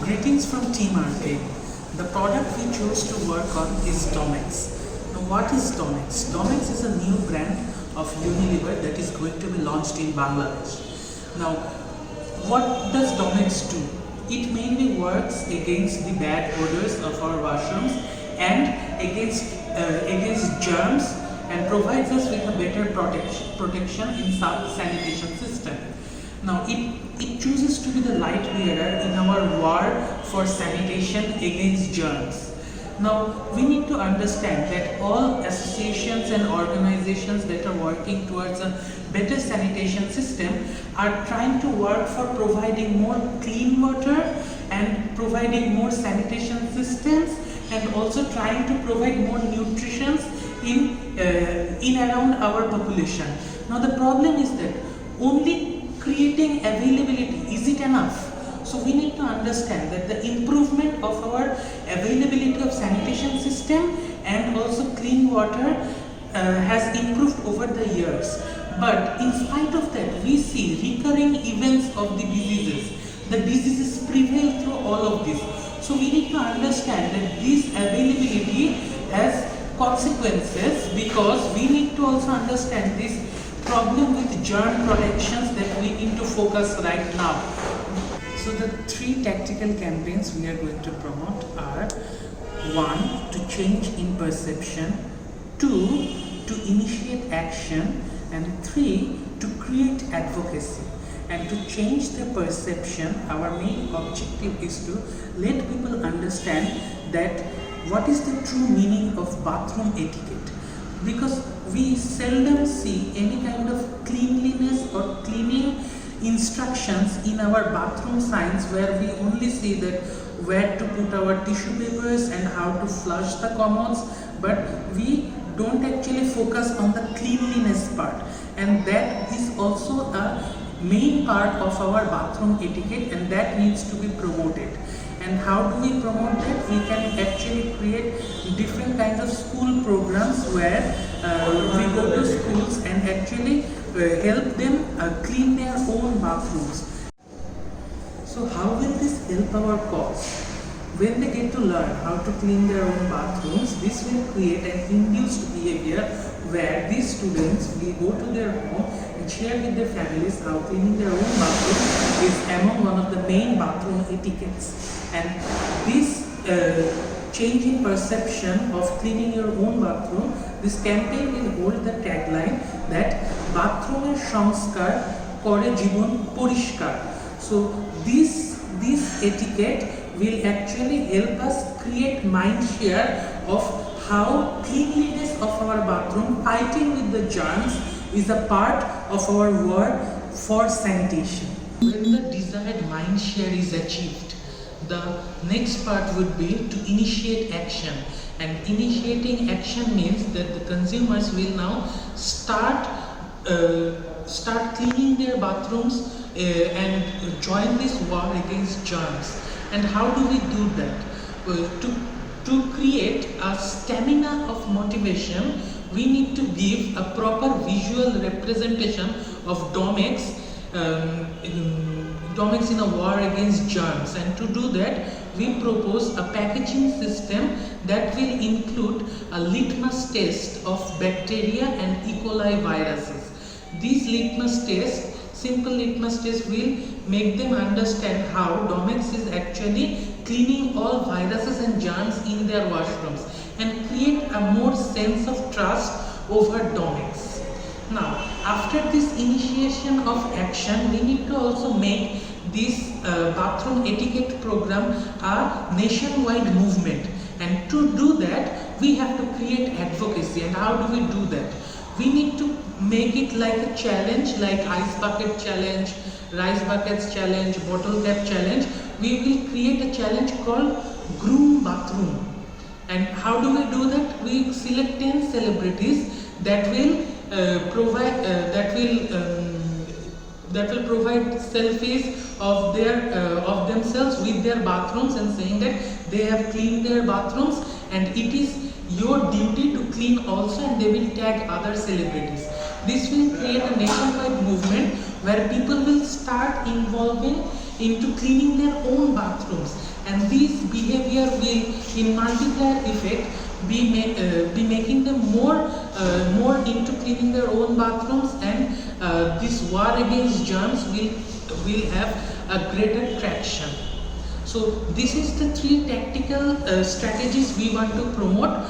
Greetings from Team Arcane. The product we chose to work on is Domex. Now what is Domex? Domex is a new brand of Unilever that is going to be launched in Bangladesh. Now what does Domex do? It mainly works against the bad odors of our washrooms and against germs and provides us with a better protection in sanitation system. Now it chooses to be the light bearer in our war for sanitation against germs. Now we need to understand that all associations and organizations that are working towards a better sanitation system are trying to work for providing more clean water and providing more sanitation systems and also trying to provide more nutrition in around our population. Now the problem is that only creating availability, is it enough? So we need to understand that the improvement of our availability of sanitation system and also clean water has improved over the years. But in spite of that, we see recurring events of the diseases. The diseases prevail through all of this. So we need to understand that this availability has consequences, because we need to also understand this problem with germ protections that we need to focus right now. So the three tactical campaigns we are going to promote are: 1. To change in perception, 2. To initiate action, and 3. To create advocacy. And to change the perception, our main objective is to let people understand that what is the true meaning of bathroom etiquette. Because we seldom see any kind of cleanliness or cleaning instructions in our bathroom signs, where we only see that where to put our tissue papers and how to flush the commodes, but we don't actually focus on the cleanliness part, and that is also a main part of our bathroom etiquette, and that needs to be promoted. And how do we promote that? We can actually create different kinds of school programs where we go to schools and actually help them clean their own bathrooms. So how will this help our cause? When they get to learn how to clean their own bathrooms, this will create an induced behavior where these students will go to their home and share with their families how cleaning their own bathroom is among one of the main bathroom etiquettes. And this change in perception of cleaning your own bathroom, this campaign will hold the tagline that bathroom সংস্কার করে জীবন পরিষ্কার. So this etiquette will actually help us create mind share of how cleanliness of our bathroom, fighting with the germs, is a part of our work for sanitation. When the desired mind share is achieved, the next part would be to initiate action. And initiating action means that the consumers will now start cleaning their bathrooms and join this war against germs. And how do we do that? To create a stamina of motivation, we need to give a proper visual representation of Domex in a war against germs. And to do that, we propose a packaging system that will include a litmus test of bacteria and E. coli viruses. These simple litmus tests will make them understand how Domex is actually cleaning all viruses and germs in their washrooms, and create a more sense of trust over Domex. Now, after this initiation of action, we need to also make this bathroom etiquette program a nationwide movement. And to do that, we have to create advocacy. And how do we do that? We need to make it like a challenge, like ice bucket challenge, rice buckets challenge, bottle cap challenge. We will create a challenge called Groom Bathroom. And how do we do that? We select 10 celebrities that will provide selfies of themselves with their bathrooms and saying that they have cleaned their bathrooms, and it is your duty to clean also, and they will tag other celebrities. This will create a nationwide movement where people will start involving into cleaning their own bathrooms, this behavior will in multiplier effect be making them more into cleaning their own bathrooms, and this war against germs will have a greater traction. So this is the three tactical strategies we want to promote